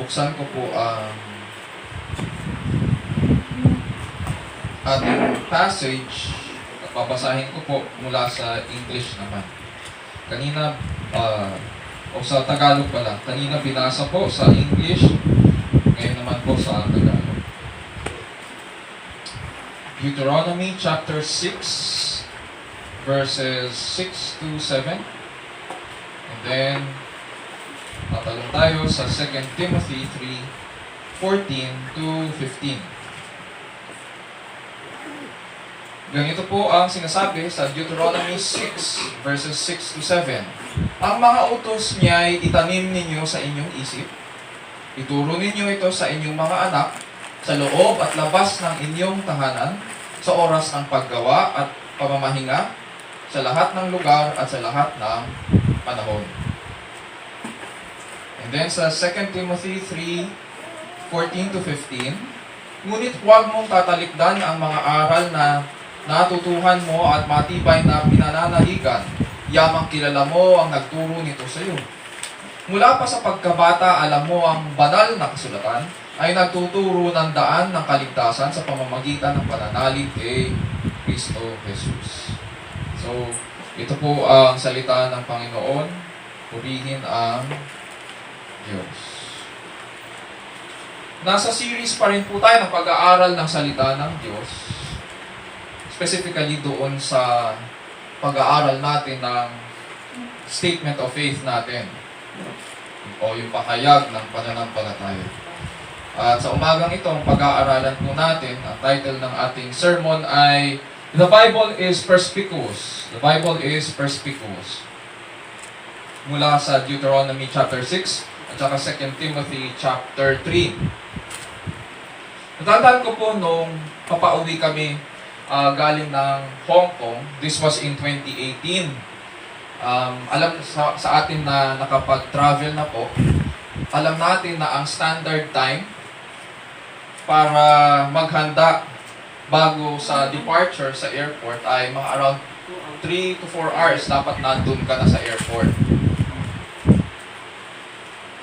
buksan ko po ang ating passage at babasahin ko po mula sa English naman. Kanina, o sa Tagalog pala, kanina binasa po sa English, ngayon naman po sa Tagalog. Deuteronomy chapter 6, verses 6 to 7. And then, tatalong tayo sa 2 Timothy 3:14 to 15. Ganito po ang sinasabi sa Deuteronomy 6, verses 6 to 7. Ang mga utos niya ay itanim ninyo sa inyong isip. Ituro ninyo ito sa inyong mga anak, sa loob at labas ng inyong tahanan, sa oras ng paggawa at pamamahinga, sa lahat ng lugar at sa lahat ng panahon. And then sa 2 Timothy 3:14 to 15, ngunit huwag mong tatalikdan ang mga aral na natutuhan mo at matibay na pinananahigan, yamang kilala mo ang nagturo nito sa iyo. Mula pa sa pagkabata, alam mo ang banal na kasulatan ay nagtuturo ng daan ng kaligtasan sa pamamagitan ng pananalig kay Kristo Jesus. So, ito po ang salita ng Panginoon. Purihin ang Diyos. Nasa series pa rin po tayo ng pag-aaral ng salita ng Diyos. Specifically doon sa pag-aaral natin ng statement of faith natin o yung pakayag ng pananampalataya. At sa umagang ito, ang pag-aaralan po natin, ang title ng ating sermon ay The Bible is Perspicuous. The Bible is Perspicuous. Mula sa Deuteronomy chapter 6 at saka 2 Timothy chapter 3. Natandaan ko po nung papauwi kami galing ng Hong Kong. This was in 2018. Alam sa atin na nakapag-travel na po, alam natin na ang standard time para maghanda bago sa departure sa airport ay mga around 3 to 4 hours dapat nandun ka na sa airport.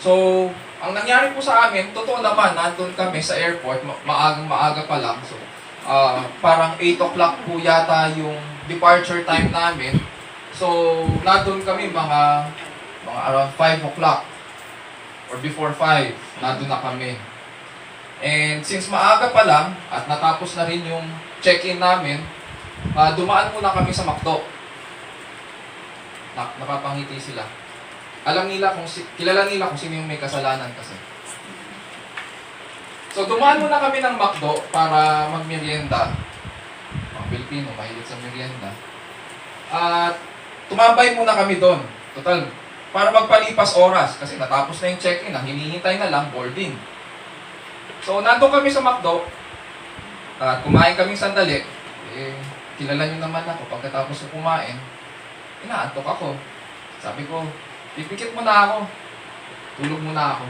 So, ang nangyari po sa amin, totoo naman, nandun kami sa airport, maaga pa lang. So, parang 8 o'clock po yata yung departure time namin. So, nandun kami mga around 5 o'clock or before 5, nandun na kami. And since maaga pa lang at natapos na rin yung check-in namin, dumaan muna kami sa McDo. Napapangiti sila. Kilala nila kung sino yung may kasalanan kasi. So, dumaan muna kami ng McDo para magmerienda. Mga Pilipino, mahilig sa merienda. At tumambay muna kami doon. Total, para magpalipas oras. Kasi natapos na yung check-in. Ang hinihintay na lang, boarding. So, nandun kami sa McDo. At kumain kaming sandali. Kilala nyo naman ako. Pagkatapos ko kumain, inaantok ako. Sabi ko, pipikit mo na ako. Tulog muna ako.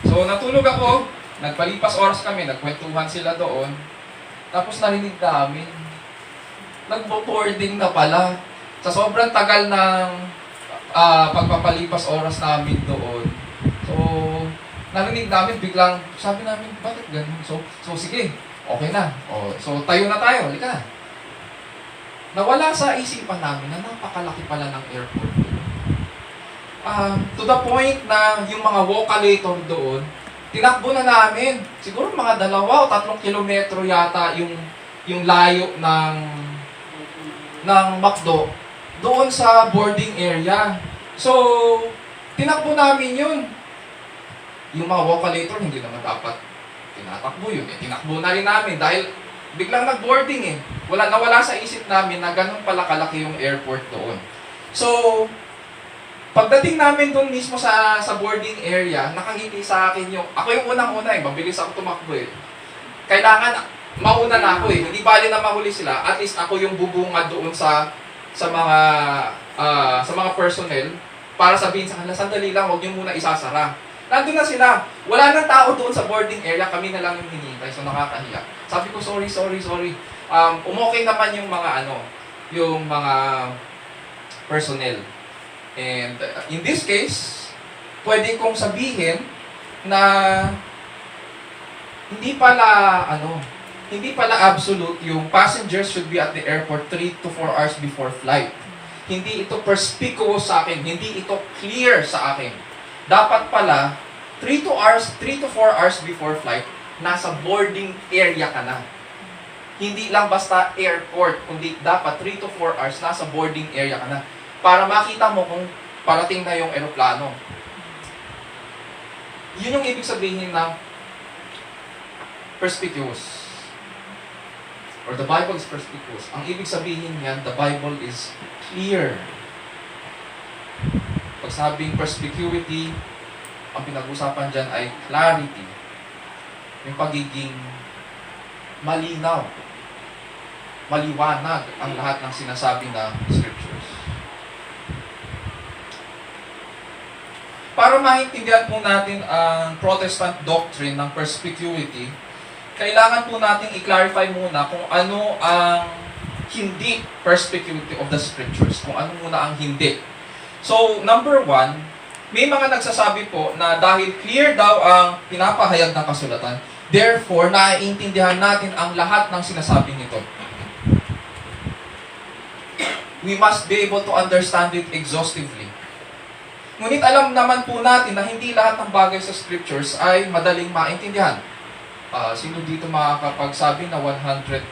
So, natulog ako, nagpalipas oras kami, nagkwentuhan sila doon, tapos narinig namin, nagbo-boarding na pala. Sa sobrang tagal ng pagpapalipas oras namin doon, so, narinig namin, biglang, sabi namin, bakit ganun? So sige, okay na. So, tayo na tayo, halika na. Nawala sa isipan namin na napakalaki pala ng airport. To the point na yung mga vocalator doon, tinakbo na namin. Siguro mga 2 o 3 kilometro yata yung layo ng McDo doon sa boarding area. So, tinakbo namin yun. Yung mga vocalator, hindi naman dapat tinatakbo yun. Tinakbo na rin namin dahil biglang nag-boarding eh. Nawala sa isip namin na ganun pala kalaki yung airport doon. So, pagdating namin doon mismo sa boarding area, nakangiti sa akin ako yung unang-una mabilis ako tumakbo eh. Kailangan, mauna na ako eh. Hindi bali na mahuli sila, at least ako yung bubungad doon sa mga personnel para sabihin sa kanila, sandali lang, huwag niyo muna isasara. Nandun na sila. Wala nang tao doon sa boarding area, kami na lang yung hinihintay, so nakakahiya. Sabi ko, sorry. Umokay naman yung mga personnel. And in this case, pwede kong sabihin na hindi pala absolute yung passengers should be at the airport 3 to 4 hours before flight. Hindi ito perspicuous sa akin, hindi ito clear sa akin. Dapat pala 3 to 4 hours before flight, nasa boarding area ka na. Hindi lang basta airport, kundi dapat 3 to 4 hours nasa boarding area ka na para makita mo kung parating na yung eroplano. Yun yung ibig sabihin ng perspicuous. Or the Bible is perspicuous. Ang ibig sabihin niyan, the Bible is clear. Pag sabing perspicuity, ang pinag-usapan dyan ay clarity. Yung pagiging malinaw, maliwanag ang lahat ng sinasabi na scriptures. Para maintindihan po natin ang Protestant doctrine ng perspicuity, kailangan po natin i-clarify muna kung ano ang hindi perspicuity of the scriptures. Kung ano muna ang hindi. So, number 1, may mga nagsasabi po na dahil clear daw ang pinapahayag ng kasulatan, therefore, naiintindihan natin ang lahat ng sinasabi nito. We must be able to understand it exhaustively. Ngunit alam naman po natin na hindi lahat ng bagay sa scriptures ay madaling maintindihan. Sino dito makakapagsabi na 100%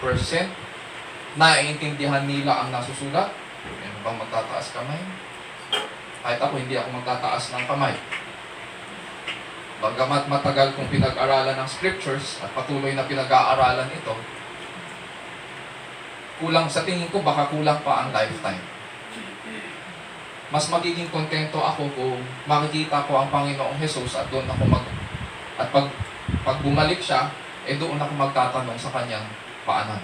naiintindihan nila ang nasusulat? Meron bang magtataas kamay? Kahit ako, hindi ako magtataas ng kamay. Bagamat matagal kong pinag-aralan ng scriptures at patuloy na pinag-aaralan ito, kulang sa tingin ko, baka kulang pa ang lifetime. Mas magiging kontento ako kung makikita ko ang Panginoong Jesus at doon ako pag bumalik siya, doon ako magtatanong sa kanyang paanan.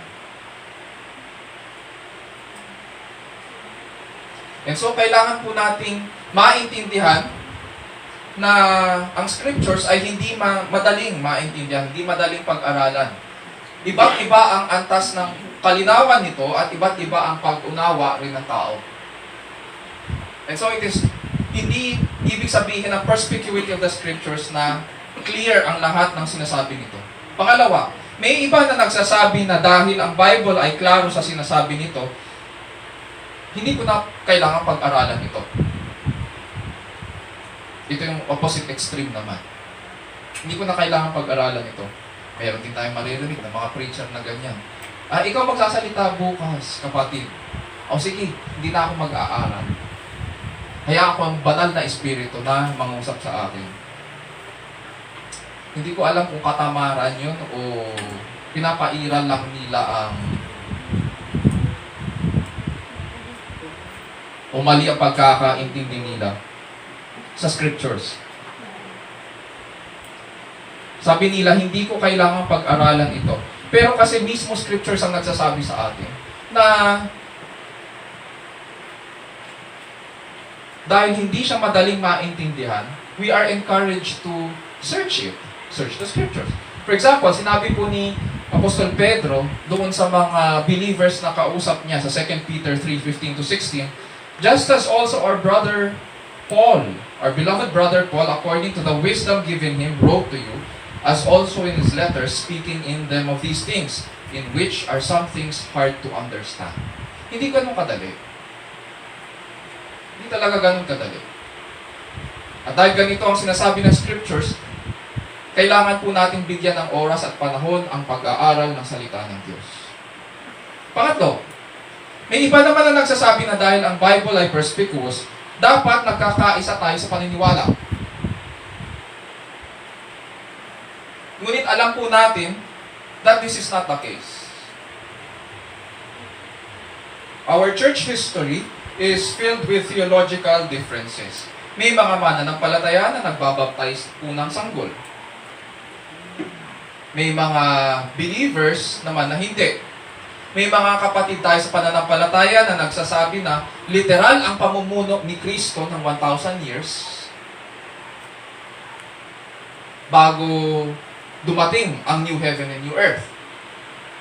And so, kailangan po nating maintindihan na ang scriptures ay hindi madaling maintindihan, hindi madaling pag-aralan. Iba't iba ang antas ng kalinawan nito at iba't iba ang pag-unawa rin ng tao. And so, it is hindi ibig sabihin ng perspicuity of the scriptures na clear ang lahat ng sinasabi nito. Pangalawa, may iba na nagsasabi na dahil ang Bible ay klaro sa sinasabi nito, hindi ko na kailangan pag-aralan ito. Ito yung opposite extreme naman. Hindi ko na kailangan pag-aralan ito. Meron din tayong maririnig ng mga preacher na ganyan. Ikaw magsasalita bukas, kapatid. O sige, hindi na ako mag-aaral. Kaya ako ang banal na espiritu na mangusap sa akin. Hindi ko alam kung katamaran yun o pinapairal lang nila ang o mali ang pagkakaintindi nila sa scriptures. Sabi nila, hindi ko kailangan pag-aralan ito. Pero kasi mismo scriptures ang nagsasabi sa atin na dahil hindi siya madaling maintindihan, we are encouraged to search it. Search the scriptures. For example, sinabi po ni Apostol Pedro doon sa mga believers na kausap niya sa 2 Peter 3:15-16, just as also our brother Paul, our beloved brother Paul, according to the wisdom given him, wrote to you, as also in his letters, speaking in them of these things, in which are some things hard to understand. Hindi ganun kadali. Hindi talaga ganun kadali. At dahil ganito ang sinasabi ng scriptures, kailangan po nating bigyan ng oras at panahon ang pag-aaral ng salita ng Diyos. Pangatlo, may iba naman na nagsasabi na dahil ang Bible ay perspicuous, dapat nagkakaisa tayo sa paniniwala. Ngunit alam po natin that this is not the case. Our church history is filled with theological differences. May mga mananampalataya na nagbabaptize unang sanggol. May mga believers naman na hindi. May mga kapatid tayo sa pananampalataya na nagsasabi na literal ang pamumuno ni Kristo ng 1,000 years bago dumating ang new heaven and new earth.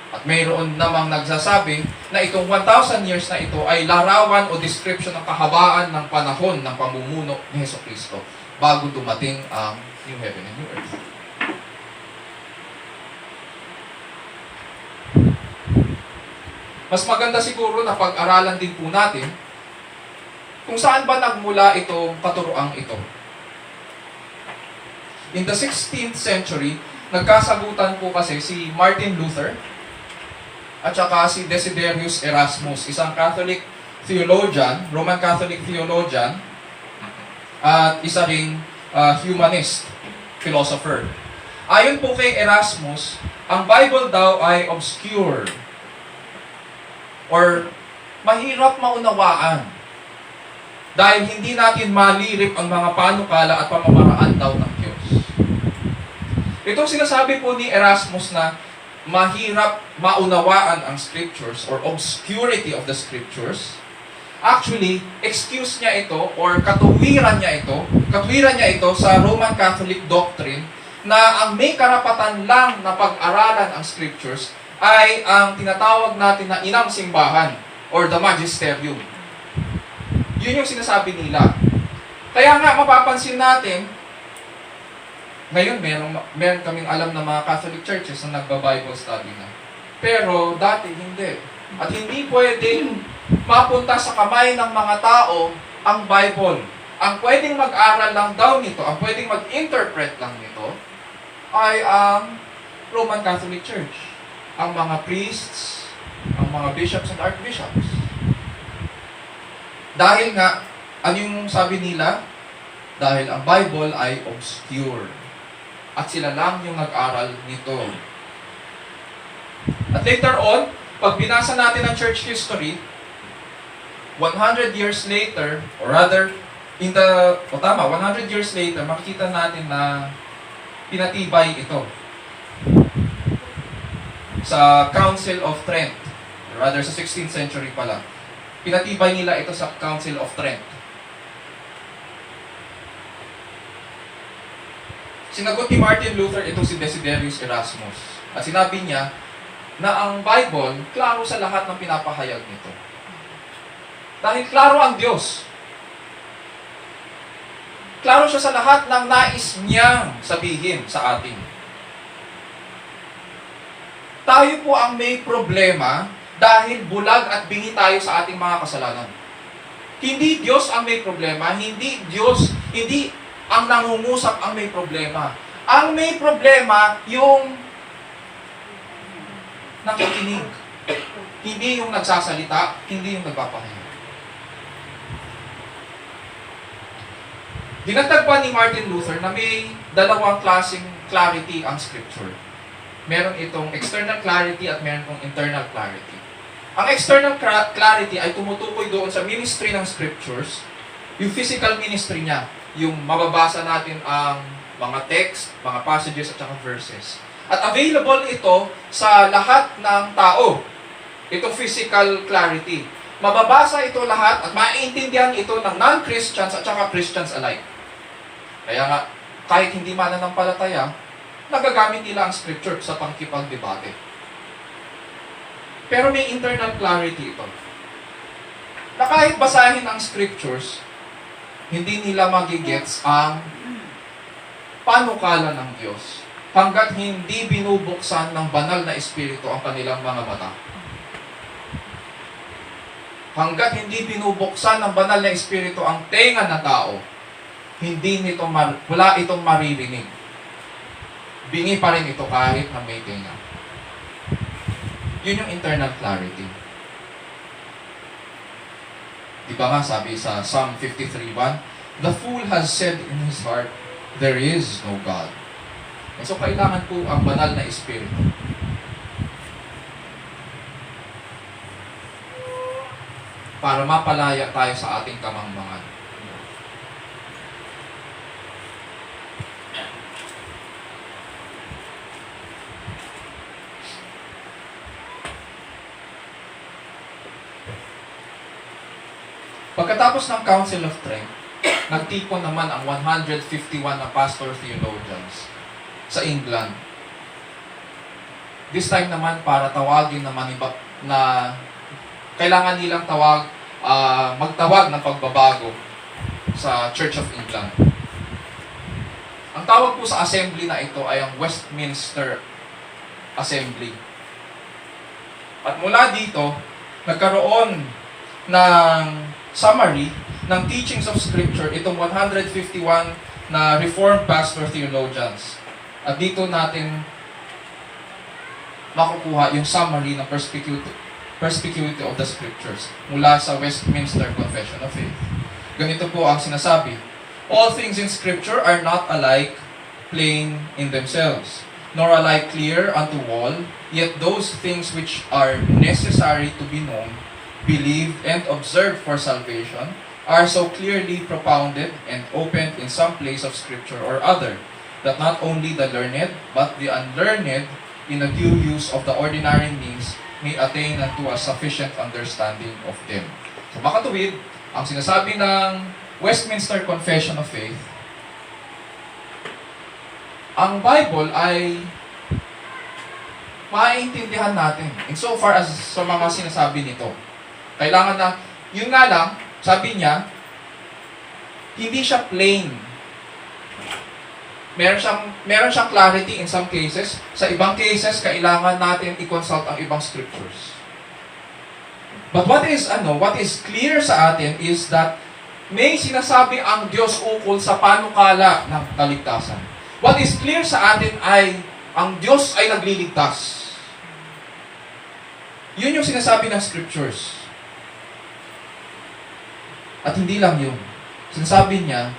At mayroon namang nagsasabi na itong 1,000 years na ito ay larawan o description ng kahabaan ng panahon ng pamumuno ni Jesucristo. bago dumating ang new heaven and new earth. Mas maganda siguro na pag-aralan din po natin kung saan ba nagmula itong katuroang ito. In the 16th century, nagkasagutan po kasi si Martin Luther at saka si Desiderius Erasmus, isang Catholic theologian, Roman Catholic theologian, at isa ring humanist, philosopher. Ayon po kay Erasmus, ang Bible daw ay obscure or mahirap maunawaan dahil hindi natin malirip ang mga panukala at pamamaraan daw ng Diyos. Itong sinasabi po ni Erasmus na mahirap maunawaan ang scriptures or obscurity of the scriptures, actually, excuse niya ito or katuwiran niya ito sa Roman Catholic doctrine na ang may karapatan lang na pag-aralan ang scriptures ay ang tinatawag natin na inang simbahan or the magisterium. Yun yung sinasabi nila. Kaya nga mapapansin natin, ngayon meron kaming alam na mga Catholic churches na nagba-Bible study na. Pero dati hindi. At hindi pwedeng mapunta sa kamay ng mga tao ang Bible. Ang pwedeng mag-aral lang daw nito, ang pwedeng mag-interpret lang nito, ay ang Roman Catholic Church. Ang mga priests, ang mga bishops and archbishops. Dahil nga, ano yung sabi nila? Dahil ang Bible ay obscure. At sila lang yung nag-aral nito. At later on, pag binasa natin ang church history, 100 years later, or rather, 100 years later, makikita natin na pinatibay ito sa Council of Trent, or rather sa 16th century pala. Pinatibay nila ito sa Council of Trent. Sinagot ni Martin Luther itong si Desiderius Erasmus. At sinabi niya na ang Bible, klaro sa lahat ng pinapahayag nito. Dahil klaro ang Diyos. Klaro siya sa lahat ng nais niyang sabihin sa atin. Tayo po ang may problema dahil bulag at bingi tayo sa ating mga kasalanan. Hindi Diyos ang may problema, hindi ang nangungusap ang may problema. Ang may problema, yung nakikinig. Hindi yung nagsasalita, hindi yung nagpapahayag. Dinagdag pa ni Martin Luther na may dalawang klaseng clarity ang Scripture. Meron itong external clarity at meron itong internal clarity. Ang external clarity ay tumutukoy doon sa ministry ng Scriptures, yung physical ministry niya, yung mababasa natin ang mga text, mga passages at saka verses. At available ito sa lahat ng tao. Itong physical clarity. Mababasa ito lahat at maiintindihan ito ng non-Christians at saka Christians alike. Kaya nga, kahit hindi mananampalataya, nagagamit nila ang scripture sa pangkipagdebate. Pero may internal clarity ito. Na kahit basahin ang scriptures, hindi nila magigets ang panukala ng Diyos hanggat hindi binubuksan ng banal na espiritu ang kanilang mga mata. Hanggat hindi binubuksan ng banal na espiritu ang tenga ng tao, wala itong maririnig. Bingi pa rin ito kahit na may tenga. Yun yung internal clarity. Di ba nga sabi sa Psalm 53:1, "The fool has said in his heart, there is no God." So kailangan po ang banal na espiritu. Para mapalaya tayo sa ating kamangmangan. Pagkatapos ng Council of Trent, nagtipon naman ang 151 na pastor theologians sa England. This time naman para tawagin naman na kailangan nilang magtawag ng pagbabago sa Church of England. tawag po sa assembly na ito ay ang Westminster Assembly. At mula dito, nagkaroon ng summary ng teachings of Scripture itong 151 na Reformed Pastor Theologians. At dito natin makukuha yung summary ng perspicuity of the Scriptures mula sa Westminster Confession of Faith. Ganito po ang sinasabi: all things in Scripture are not alike plain in themselves, nor alike clear unto all, yet those things which are necessary to be known, believed, and observed for salvation are so clearly propounded and opened in some place of Scripture or other, that not only the learned, but the unlearned, in a due use of the ordinary means, may attain unto a sufficient understanding of them. So makatuwid, ang sinasabi ng Westminster Confession of Faith, ang Bible ay maiintindihan natin insofar as sa mga sinasabi nito. Kailangan na, yun nga lang, sabi niya, hindi siya plain. Meron siyang clarity in some cases. Sa ibang cases, kailangan natin i-consult ang ibang scriptures. But what is clear sa atin is that may sinasabi ang Diyos ukol sa panukala ng kaligtasan. What is clear sa atin ay ang Diyos ay nagliligtas. Yun yung sinasabi ng scriptures. At hindi lang yun. Sinasabi niya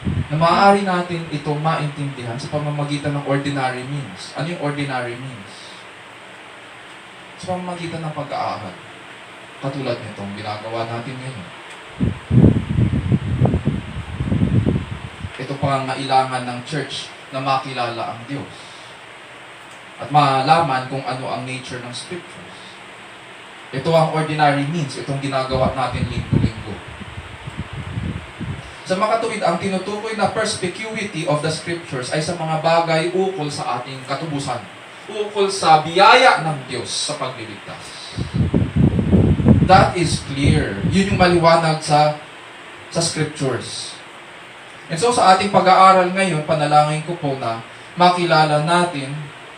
na maaari natin itong maintindihan sa pamamagitan ng ordinary means. Ano yung ordinary means? Sa pamamagitan ng pag-aaral. Katulad nitong ginagawa natin ngayon. Ito pangangailangan ng church na makilala ang Diyos. At malaman kung ano ang nature ng scriptures. Ito ang ordinary means. Itong ginagawa natin linggo-linggo. Sa makatuwid, ang tinutukoy na perspicuity of the scriptures ay sa mga bagay ukol sa ating katubusan. Ukol sa biyaya ng Diyos sa pagliligtas. That is clear. Yun yung maliwanag sa scriptures. And so sa ating pag-aaral ngayon, panalangin ko po na makilala natin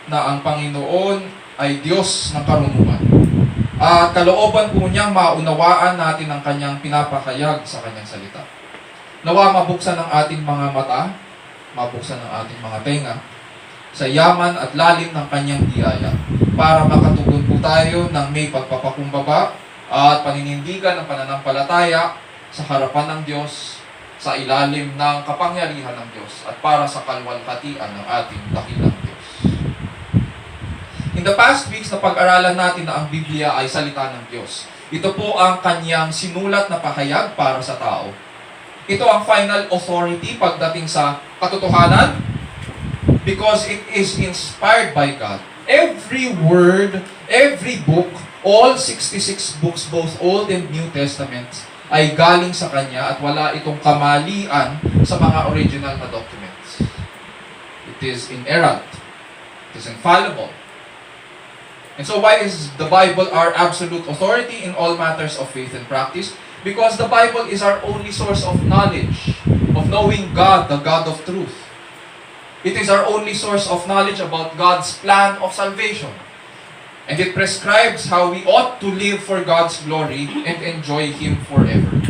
na ang Panginoon ay Diyos ng karunungan. At kalooban po niyang maunawaan natin ang kanyang pinapahayag sa kanyang salita. Nawa mabuksan ang ating mga mata, mabuksan ang ating mga tenga, sa yaman at lalim ng kanyang biyaya, para makatugon po tayo ng may pagpapakumbaba at paninindigan ng pananampalataya sa harapan ng Diyos, sa ilalim ng kapangyarihan ng Diyos, at para sa kalwalhatian ng ating dakilang Diyos. In the past weeks, na pag-aralan natin na ang Biblia ay salita ng Diyos. Ito po ang kanyang sinulat na pahayag para sa tao. Ito ang final authority pagdating sa katotohanan because it is inspired by God. Every word, every book, all 66 books, both Old and New Testaments, ay galing sa Kanya at wala itong kamalian sa mga original na documents. It is inerrant. It is infallible. And so why is the Bible our absolute authority in all matters of faith and practice? Because the Bible is our only source of knowledge, of knowing God, the God of truth. It is our only source of knowledge about God's plan of salvation. And it prescribes how we ought to live for God's glory and enjoy Him forever.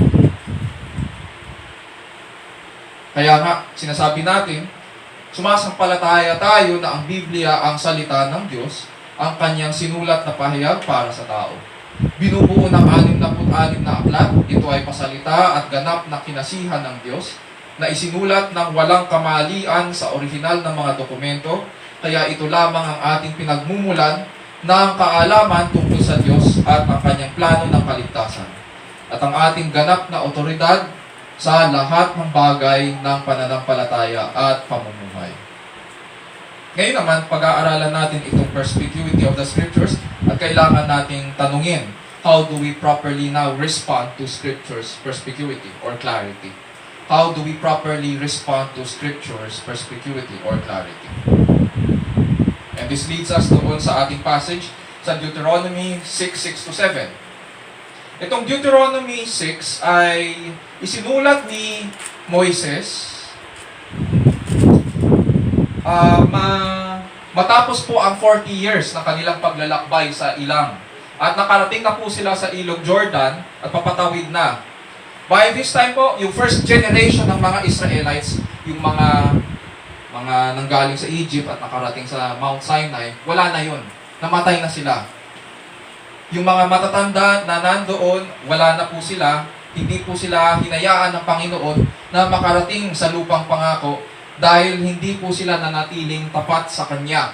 Kaya nga, sinasabi natin, sumasampalataya tayo na ang Biblia ang salita ng Diyos, ang kanyang sinulat na pahayag para sa tao. Binubuo ng 66 na aklat, ito ay pasalita at ganap na kinasihan ng Diyos, na isinulat ng walang kamalian sa orihinal na mga dokumento, kaya ito lamang ang ating pinagmumulan ng kaalaman tungkol sa Diyos at ang kanyang plano ng kaligtasan, at ang ating ganap na otoridad sa lahat ng bagay ng pananampalataya at pamumuhay. Ngayon naman, pag-aaralan natin itong perspicuity of the Scriptures at kailangan nating tanungin, how do we properly now respond to Scripture's perspicuity or clarity? How do we properly respond to Scripture's perspicuity or clarity? And this leads us doon sa ating passage sa Deuteronomy 6:6-7. Itong Deuteronomy 6 ay isinulat ni Moises matapos po ang 40 years na kanilang paglalakbay sa ilang. At nakarating na po sila sa Ilog Jordan at papatawid na. By this time po, yung first generation ng mga Israelites, yung mga nanggaling sa Egypt at nakarating sa Mount Sinai, wala na yun. Namatay na sila. Yung mga matatanda na nandoon, wala na po sila. Hindi po sila hinayaan ng Panginoon na makarating sa lupang pangako dahil hindi po sila nanatiling tapat sa Kanya.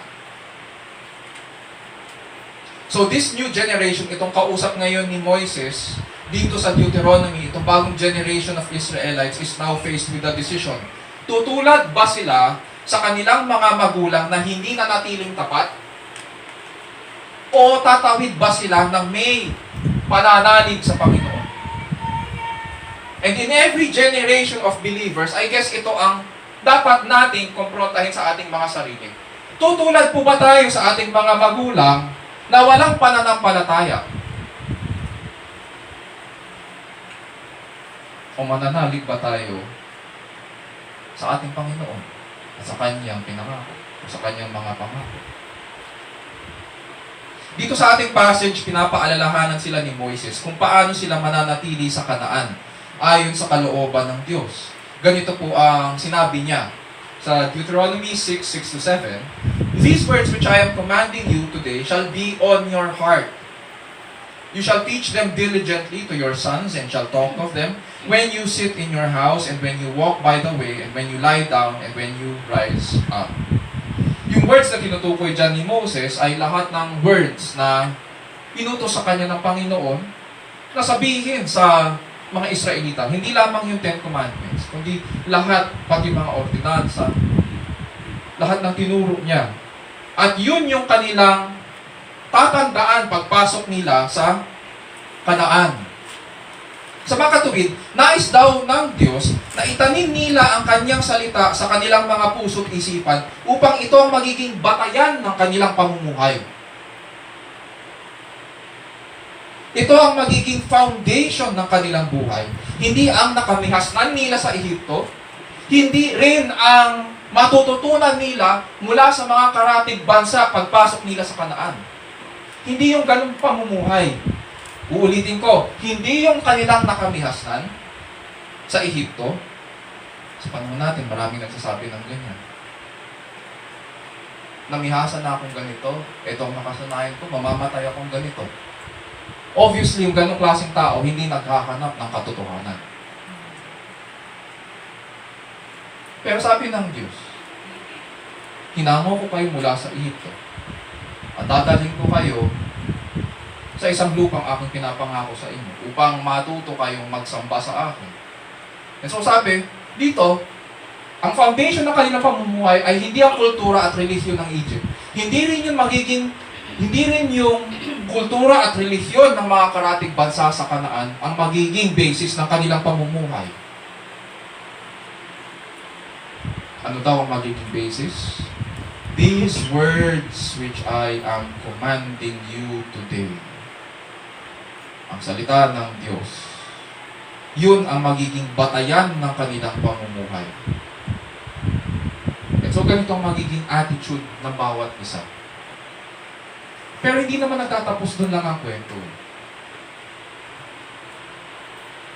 So this new generation, itong kausap ngayon ni Moises, dito sa Deuteronomy, itong bagong generation of Israelites is now faced with a decision. Tutulad ba sila sa kanilang mga magulang na hindi nanatiling tapat? O tatawid ba sila ng may pananalig sa Panginoon? And in every generation of believers, I guess ito ang dapat nating kumprontahin sa ating mga sarili. Tutulad po ba tayo sa ating mga magulang na walang pananampalataya? O mananalig ba tayo sa ating Panginoon at sa Kanyang pinangako o sa Kanyang mga pangako? Dito sa ating passage, pinapaalalahanan sila ni Moises kung paano sila mananatili sa Kanaan ayon sa kalooban ng Diyos. Ganito po ang sinabi niya sa Deuteronomy 6:6-7. These words which I am commanding you today shall be on your heart. You shall teach them diligently to your sons and shall talk of them when you sit in your house and when you walk by the way and when you lie down and when you rise up. Yung words na tinutukoy dyan ni Moses ay lahat ng words na inutos sa kanya ng Panginoon na sabihin sa mga Israelita. Hindi lamang yung 10 Commandments, kundi lahat, pati mga ordinansa, lahat ng tinuro niya. At yun yung kanilang tatandaan pagpasok nila sa Kanaan. Sa mga katuwid, nais daw ng Diyos na itanim nila ang Kanyang salita sa kanilang mga puso't isipan upang ito ang magiging batayan ng kanilang pamumuhay. Ito ang magiging foundation ng kanilang buhay. Hindi ang nakamihasnan nila sa Ehipto, hindi rin ang matututunan nila mula sa mga karatig bansa pagpasok nila sa Kanaan. Hindi yung ganung pamumuhay. Uulitin ko, hindi yung kanilang nakamihasnan sa Ehipto. Sa panahon natin, maraming nagsasabi ng ganyan. Namihasan na akong ganito, itong nakasanayan ko, mamamatay akong ganito. Obviously, yung ganong klaseng tao, hindi naghahanap ng katotohanan. Pero sabi ng Diyos, hinango ko kayo mula sa Ehipto at dadalhin ko kayo sa isang lupang aking pinapangako sa inyo upang matuto kayong magsamba sa akin. And so sabi, dito, ang foundation ng kanilang pamumuhay ay hindi ang kultura at relihiyon ng Egypt. Hindi rin yung kultura at relihiyon ng mga karatig bansa sa Kanaan ang magiging basis ng kanilang pamumuhay. Ano daw ang magiging basis? These words which I am commanding you today. Ang salita ng Diyos. Yun ang magiging batayan ng kanilang pamumuhay. And so ganito ang magiging attitude ng bawat isa. Pero hindi naman nagtatapos doon lang ang kwento.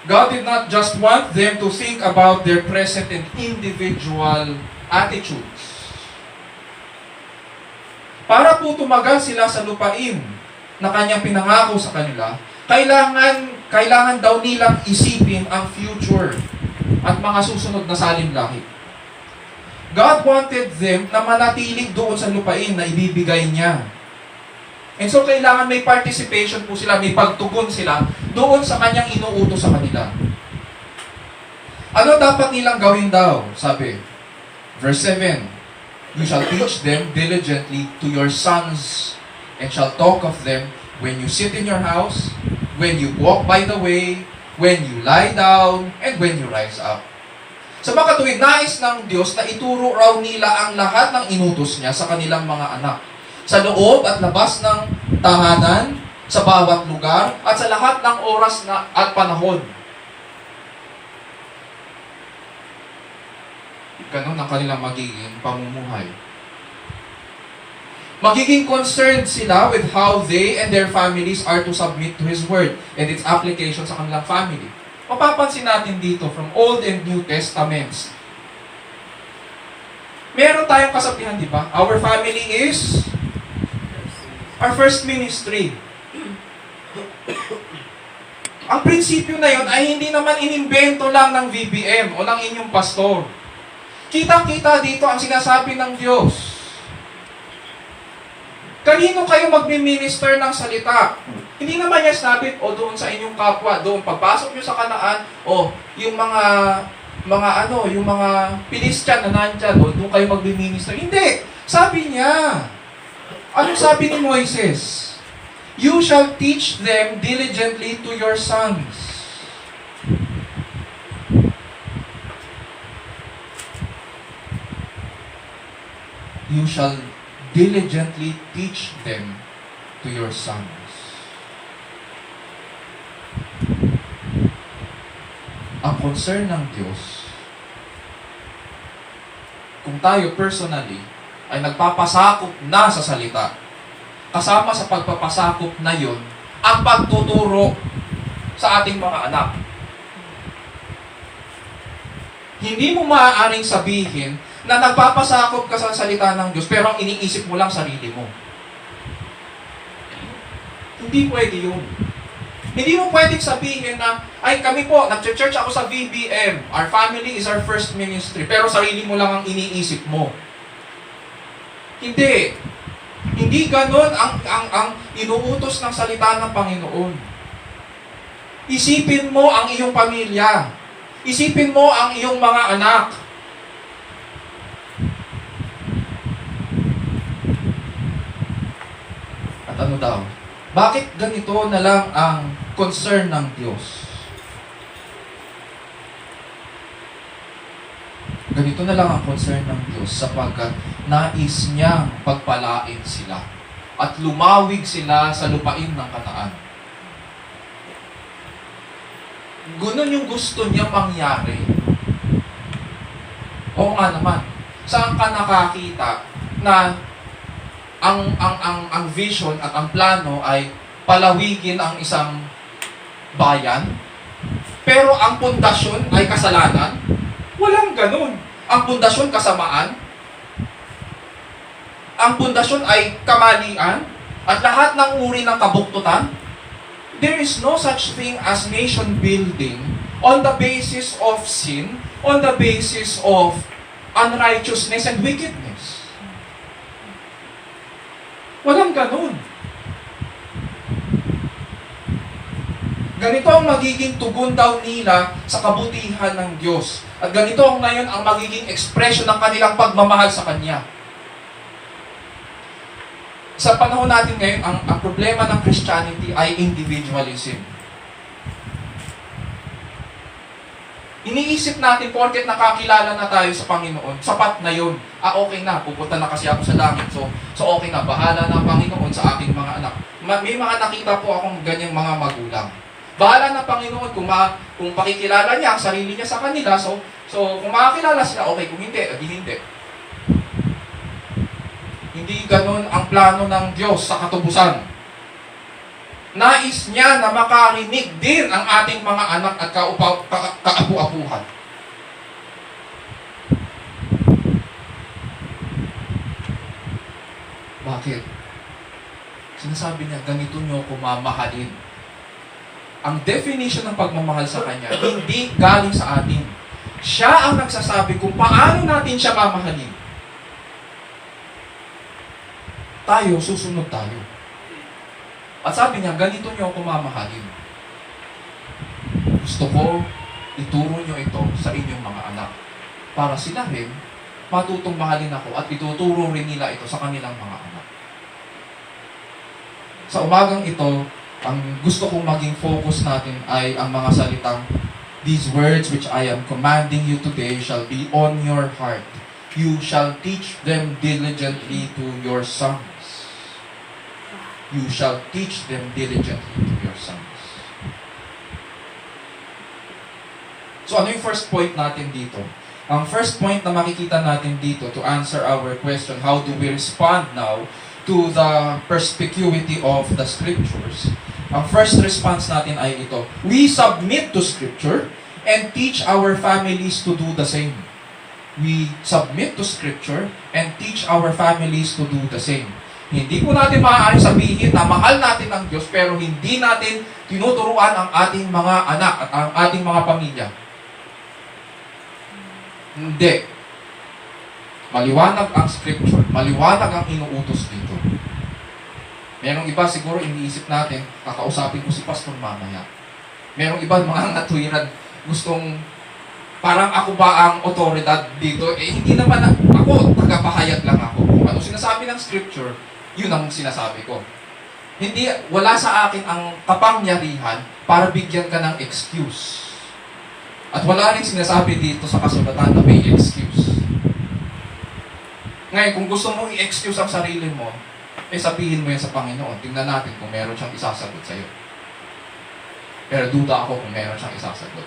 God did not just want them to think about their present and individual attitudes. Para po tumagal sila sa lupain na kanyang pinangako sa kanila, kailangan daw nilang isipin ang future at mga susunod na salinlahi. God wanted them na manatiling doon sa lupain na ibibigay niya. And so, kailangan may participation po sila, may pagtugon sila doon sa kanyang inuutos sa kanila. Ano dapat nilang gawin daw? Sabi, verse 7, you shall teach them diligently to your sons and shall talk of them when you sit in your house, when you walk by the way, when you lie down, and when you rise up. Sa mga katuwid, nais ng Diyos na ituro raw nila ang lahat ng inutos niya sa kanilang mga anak. Sa loob at labas ng tahanan, sa bawat lugar, at sa lahat ng oras at panahon. ganun ang kanilang magiging pamumuhay. Magiging concerned sila with how they and their families are to submit to His Word and its application sa kanilang family. Mapapansin natin dito from Old and New Testaments. Meron tayong kasabihan, di ba? Our family is our first ministry. Ang prinsipyo na yun ay hindi naman inimbento lang ng VBM o ng inyong pastor. Kita-kita dito ang sinasabi ng Diyos. Kanino kayo magmi-minister ng salita? Hindi naman niya sabi, o doon sa inyong kapwa, doon, pagpasok niyo sa Kanaan, o yung yung mga Pilistyan na nandyan, doon kayo magmi-minister. Hindi! Sabi niya, ano sabi ni Moises? You shall teach them diligently to your sons. You shall diligently teach them to your sons. Ang concern ng Diyos, kung tayo personally ay nagpapasakop na sa salita, kasama sa pagpapasakop na yon, ang pagtuturo sa ating mga anak. Hindi mo maaaring sabihin na nagpapasakop ka sa salita ng Diyos, pero ang iniisip mo lang sarili mo. Hindi pwede yun. Hindi mo pwedeng sabihin na, ay kami po, nag-church ako sa VBM, our family is our first ministry, pero sarili mo lang ang iniisip mo. Hindi. Hindi ganon ang inuutos ng salita ng Panginoon. Isipin mo ang iyong pamilya. Isipin mo ang iyong mga anak. At ano daw? Bakit ganito na lang ang concern ng Diyos? Ganito na lang ang concern ng Diyos sapagkat nais niyang pagpalain sila at lumawig sila sa lupain ng Kanaan. Gunon yung gusto niya mangyari. Oo nga naman. Saan ka nakakita na ang vision at ang plano ay palawigin ang isang bayan, pero ang pundasyon ay kasalanan? Walang ganun. Ang pundasyon kasamaan, ang pundasyon ay kamalian, at lahat ng uri ng kabuktutan. There is no such thing as nation building on the basis of sin, on the basis of unrighteousness and wickedness. Walang ganun. Ganito ang magiging tugon daw nila sa kabutihan ng Diyos. At ganito ang ngayon ang magiging expression ng kanilang pagmamahal sa Kanya. Sa panahon natin ngayon, ang problema ng Christianity ay individualism. Iniisip natin, porket nakakilala na tayo sa Panginoon, sapat na yun. Okay na, pupunta na kasi ako sa langit. So okay na, bahala na ang Panginoon sa aking mga anak. May mga nakita po akong ganyang mga magulang. Bahala na Panginoon kung pakikilala niya ang sarili niya sa kanila. So kung makakilala sila, okay. Kung hindi, hindi. Hindi ganun ang plano ng Diyos sa katubusan. Nais niya na makarinig din ang ating mga anak at kaapu-apuhan. Bakit? Sinasabi niya, ganito niyo ako mamahalin. Ang definition ng pagmamahal sa Kanya, hindi galing sa atin. Siya ang nagsasabi kung paano natin siya mamahalin. Tayo, susunod tayo. At sabi niya, ganito niyo ako mamahalin. Gusto ko, ituro niyo ito sa inyong mga anak. Para sila rin, matutong mahalin ako at ituturo rin nila ito sa kanilang mga anak. Sa umagang ito, ang gusto kong maging focus natin ay ang mga salitang, these words which I am commanding you today shall be on your heart. You shall teach them diligently to your sons. You shall teach them diligently to your sons. So ano yung first point natin dito? Ang first point na makikita natin dito to answer our question, how do we respond now to the perspicuity of the Scriptures? Ang first response natin ay ito: we submit to Scripture and teach our families to do the same. We submit to Scripture and teach our families to do the same. Hindi po natin maaaring sabihin na mahal natin ang Diyos pero hindi natin tinuturuan ang ating mga anak at ang ating mga pamilya. Hindi. Maliwanag ang Scripture. Maliwanag ang inuutos dito. Merong iba siguro iniisip natin, kakausapin ko si Pastor mamaya. Merong iba mga natuwiran, gustong parang ako ba ang otoridad dito? Hindi naman ako, tagapahayag lang ako. Kung ano sinasabi ng Scripture, yun ang sinasabi ko. Hindi, wala sa akin ang kapangyarihan para bigyan ka ng excuse. At wala rin sinasabi dito sa kasulatan na may excuse. Ngayon, kung gusto mo i-excuse ang sarili mo, sabihin mo yan sa Panginoon. Tingnan natin kung meron siyang isasagot sa'yo. Pero duda ako kung meron siyang isasagot.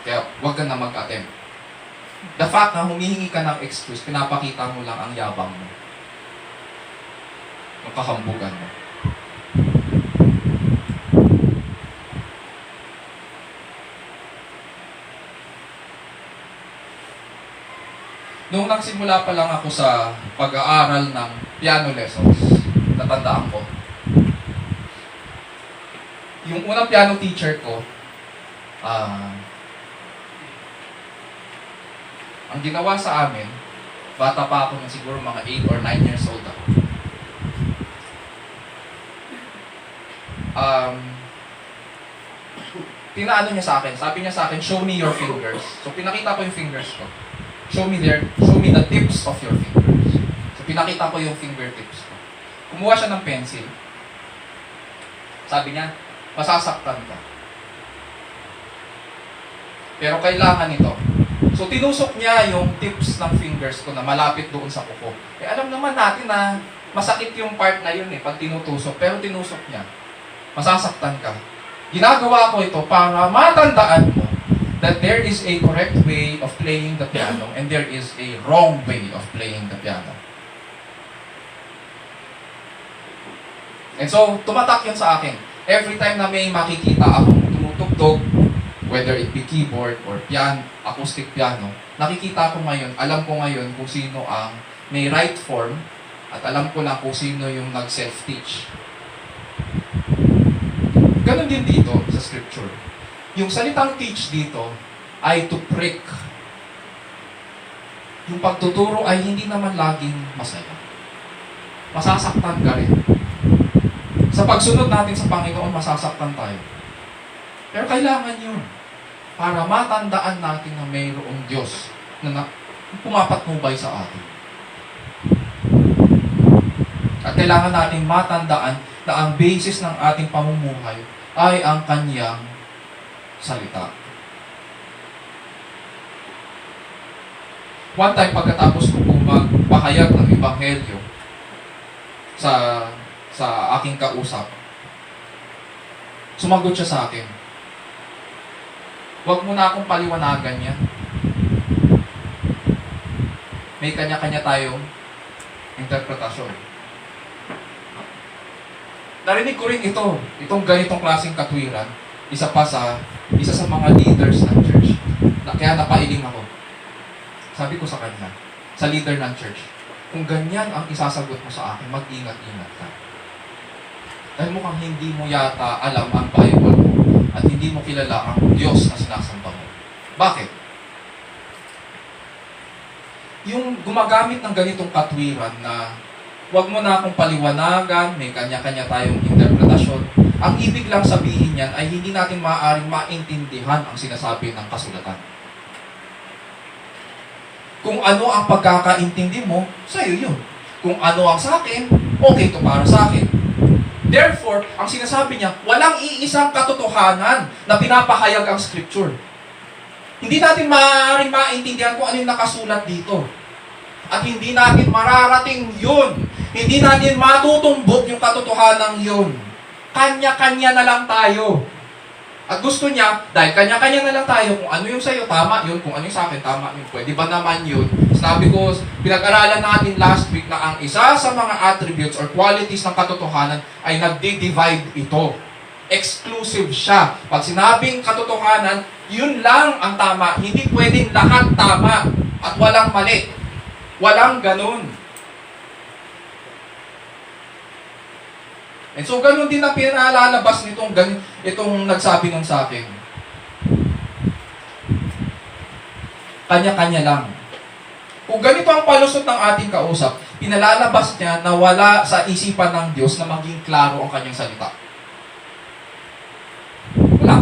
Kaya huwag ka na mag-attempt. The fact na humihingi ka ng excuse, pinapakita mo lang ang yabang mo. Ang kahambugan mo. Noong nagsimula pa lang ako sa pag-aaral ng piano lessons, natandaan ko, yung unang piano teacher ko, ang ginawa sa amin, bata pa ako na siguro mga 8 or 9 years old ako. Pinaano niya sa akin, sabi niya sa akin, show me your fingers. So pinakita ko yung fingers ko. Show me the tips of your fingers. So pinakita ko yung fingertips ko. Kumuha siya ng pencil. Sabi niya, masasaktan ka. Pero kailangan ito. So tinusok niya yung tips ng fingers ko na malapit doon sa kuko. Alam naman natin na masakit yung part na yun pag tinutusok. Pero tinusok niya. Masasaktan ka. Ginagawa ko ito para matandaan mo that there is a correct way of playing the piano and there is a wrong way of playing the piano. And so, tumatak yun sa akin. Every time na may makikita akong tumutugtog, whether it be keyboard or piano, acoustic piano, nakikita ko ngayon, alam ko ngayon kung sino ang may right form at alam ko lang kung sino yung nag-self-teach. Ganon din dito sa Scripture. Yung salitang teach dito ay to prick. Yung pagtuturo ay hindi naman laging masaya. Masasaktan ka rin. Sa pagsunod natin sa Panginoon, masasaktan tayo. Pero kailangan yun para matandaan natin na mayroong Diyos na pumapatnubay sa atin. At kailangan natin matandaan na ang basis ng ating pamumuhay ay ang Kanyang salita. One time, pagkatapos ko magpahayag ng Ebanghelyo sa aking kausap, sumagot siya sa akin, huwag mo na akong paliwanagan yan. May kanya-kanya tayong interpretasyon. Narinig ko rin itong ganitong klaseng katwiran, isa sa mga leaders ng church. Kaya napailing ako. Sabi ko sa kanya, sa leader ng church, kung ganyan ang isasagot mo sa akin, mag-ingat-ingat ka. Dahil mukhang hindi mo yata alam ang Bible mo at hindi mo kilala ang Diyos na sinasamba mo. Bakit? Yung gumagamit ng ganitong katwiran na huwag mo na akong paliwanagan, may kanya-kanya tayong interpretasyon. Ang ibig lang sabihin niyan ay hindi natin maaaring maintindihan ang sinasabi ng kasulatan. Kung ano ang pagkakaintindi mo, sa'yo yun. Kung ano ang sa akin, okay to para sa akin. Therefore, ang sinasabi niya, walang iisang katotohanan na pinapahayag ang Scripture. Hindi natin maaaring maintindihan kung ano yung nakasulat dito. At hindi natin mararating yun. Hindi natin matutumbok yung katotohanan yun. Kanya-kanya na lang tayo. At gusto niya, dahil kanya-kanya na lang tayo, kung ano yung sa'yo, tama yun, kung ano yung sa akin, tama yun. Pwede ba naman yun? Sabi ko, pinag-aralan natin last week na ang isa sa mga attributes or qualities ng katotohanan ay nagdi-divide ito. Exclusive siya. Pag sinabing katotohanan, yun lang ang tama. Hindi pwedeng lahat tama at walang mali. Walang ganun. And so, ganun din ang pinalalabas itong nagsabi nun sa akin. Kanya-kanya lang. Kung ganito ang palusot ng ating kausap, pinalalabas niya na wala sa isipan ng Diyos na maging klaro ang kanyang salita.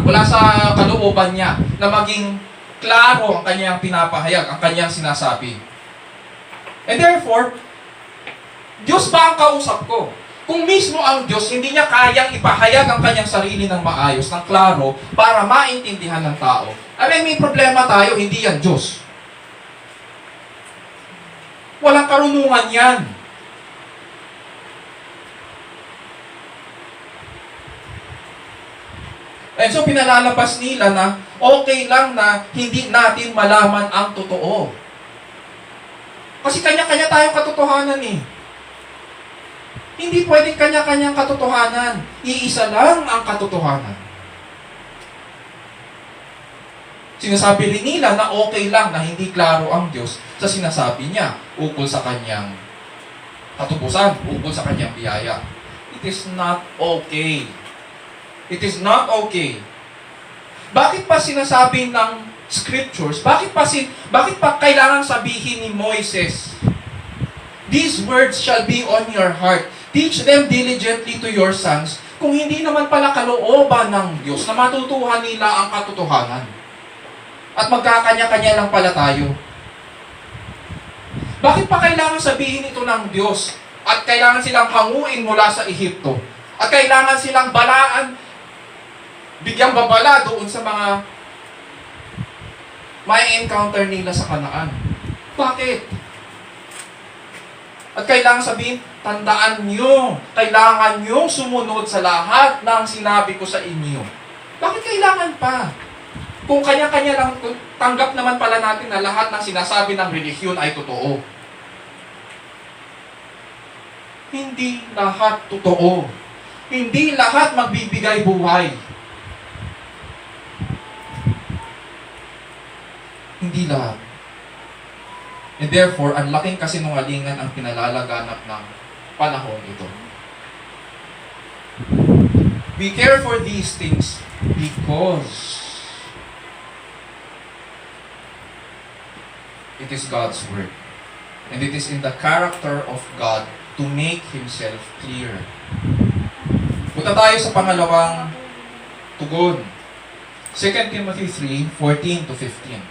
Wala sa kalooban niya na maging klaro ang kanyang pinapahayag, ang kanyang sinasabi. And therefore, Diyos ba ang kausap ko? Kung mismo ang Diyos, hindi niya kayang ipahayag ang kanyang sarili ng maayos, ng klaro, para maintindihan ng tao. May problema tayo, hindi yan Diyos. Walang karunungan yan. And so pinalalabas nila na okay lang na hindi natin malaman ang totoo. Kasi kanya-kanya tayong katotohanan eh. Hindi pwedeng kanya-kanyang katotohanan. Iisa lang ang katotohanan. Sinasabi rin nila na okay lang na hindi klaro ang Diyos sa sinasabi niya ukol sa kanyang katubusan, ukol sa kanyang biyaya. It is not okay. It is not okay. Bakit pa sinasabi ng scriptures? Bakit pa kailangan sabihin ni Moises, "These words shall be on your heart. Teach them diligently to your sons." Kung hindi naman pala kalooban ng Diyos na matutuhan nila ang katotohanan. At magkakanya-kanya lang pala tayo. Bakit pa kailangan sabihin ito ng Diyos? At kailangan silang hanguin mula sa Ehipto? At kailangan silang balaan, bigyang babala doon sa mga may encounter nila sa Kanaan? Bakit? At kailangan sabihin, tandaan nyo, kailangan nyo sumunod sa lahat ng sinabi ko sa inyo. Bakit kailangan pa? Kung kanya-kanya lang, tanggap naman pala natin na lahat ng sinasabi ng relihiyon ay totoo. Hindi lahat totoo. Hindi lahat magbibigay buhay. Hindi lahat. And therefore, ang laking kasinungalingan ang pinalalaganap ng panahon ito. We care for these things because it is God's word. And it is in the character of God to make Himself clear. Punta tayo sa pangalawang tugon. 2 Timothy 3:14-15.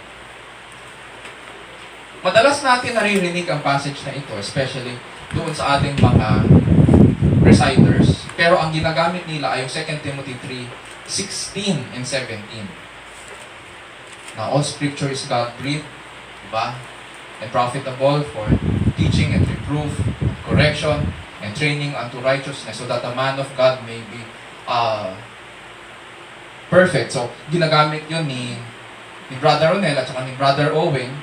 Madalas natin naririnig ang passage na ito, especially doon sa ating mga reciters. Pero ang ginagamit nila ay yung 2 Timothy 3:16 and 17. Now, all scripture is God-breathed, diba? And profitable for teaching and reproof, correction, and training unto righteousness, so that the man of God may be perfect. So, ginagamit yun ni Brother Ronel at saka ni Brother Owen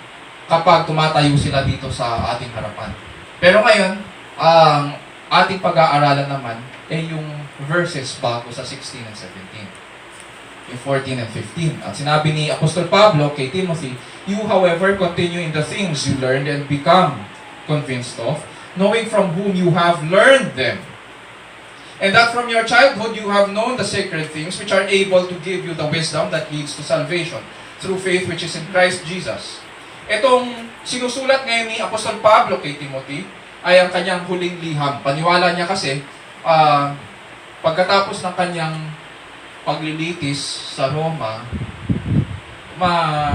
kapag tumatayo sila dito sa ating harapan. Pero ngayon, ang ating pag-aaralan naman ay yung verses bago sa 16 and 17. Yung 14 and 15. At sinabi ni Apostol Pablo kay Timothy, "You, however, continue in the things you learned and become convinced of, knowing from whom you have learned them. And that from your childhood you have known the sacred things which are able to give you the wisdom that leads to salvation, through faith which is in Christ Jesus." Itong sinusulat ngayon ni Apostol Pablo kay Timothy ay ang kanyang huling liham. Paniwala niya kasi, pagkatapos ng kanyang paglilitis sa Roma,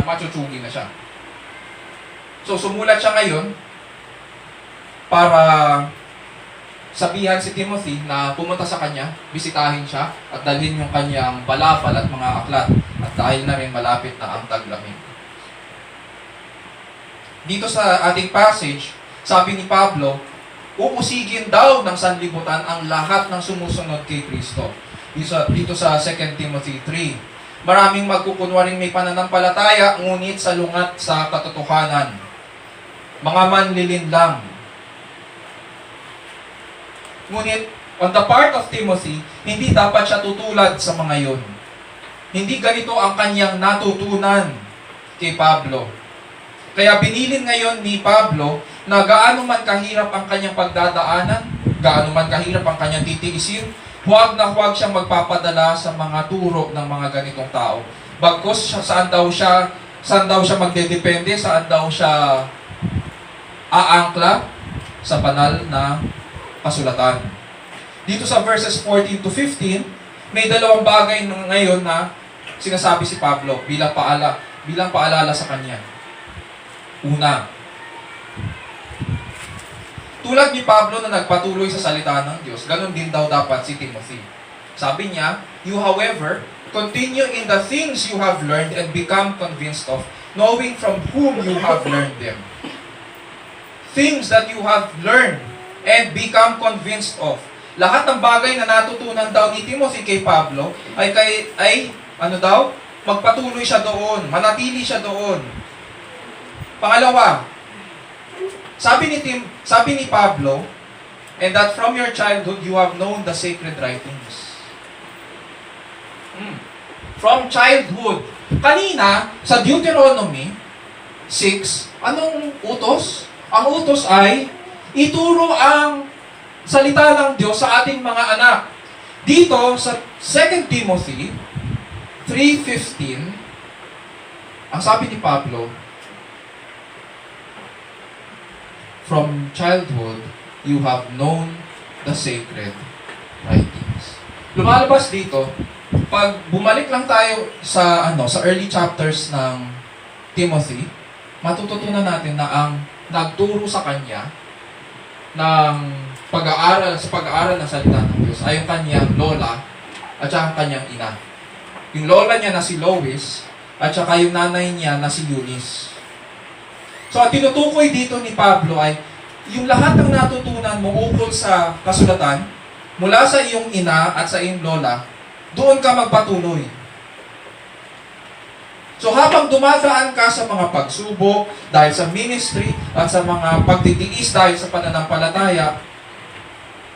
machuchugi na siya. So, sumulat siya ngayon para sabihan si Timothy na pumunta sa kanya, bisitahin siya, at dalhin yung kanyang balafal at mga aklat. At dahil na rin malapit na ang taglamig. Dito sa ating passage, sabi ni Pablo, uusigin daw ng sanlibutan ang lahat ng sumusunod kay Kristo. Dito sa 2 Timothy 3. Maraming magkukunwaring may pananampalataya, ngunit salungat sa katotohanan. Mga manlilinlang. Ngunit, on the part of Timothy, hindi dapat siya tutulad sa mga yon. Hindi ganito ang kanyang natutunan kay Pablo. Kaya binilin ngayon ni Pablo na gaano man kahirap ang kanyang pagdadaanan, gaano man kahirap ang kanyang titiisin, huwag na huwag siyang magpapadala sa mga turo ng mga ganitong tao. Bagkus saan daw siya magdedepende, saan daw siya aangkla sa banal na kasulatan. Dito sa verses 14 to 15, may dalawang bagay ngayon na sinasabi si Pablo bilang paalala sa kanya. Una, tulad ni Pablo na nagpatuloy sa salita ng Diyos, ganun din daw dapat si Timothy. Sabi niya, you however, continue in the things you have learned and become convinced of, knowing from whom you have learned them. Things that you have learned and become convinced of. Lahat ng bagay na natutunan daw ni Timothy kay Pablo ay magpatuloy siya doon, manatili siya doon. Pangalawa, sabi ni Pablo, and that from your childhood you have known the sacred writings. From childhood. Kanina, sa Deuteronomy 6, anong utos? Ang utos ay, ituro ang salita ng Diyos sa ating mga anak. Dito, sa 2 Timothy 3:15, ang sabi ni Pablo, from childhood, you have known the sacred writings. Lumalabas dito, pag bumalik lang tayo sa early chapters ng Timothy, matututunan natin na ang nagturo sa kanya ng pag-aaral ng salita ng Diyos ay yung kanyang lola at saka ang kanyang ina. Yung lola niya na si Lois at saka yung nanay niya na si Eunice. So, ang tinutukoy dito ni Pablo ay yung lahat ng natutunan mo ukol sa kasulatan, mula sa iyong ina at sa iyong lola, doon ka magpatuloy. So, habang dumadaan ka sa mga pagsubok, dahil sa ministry, at sa mga pagtitiis dahil sa pananampalataya,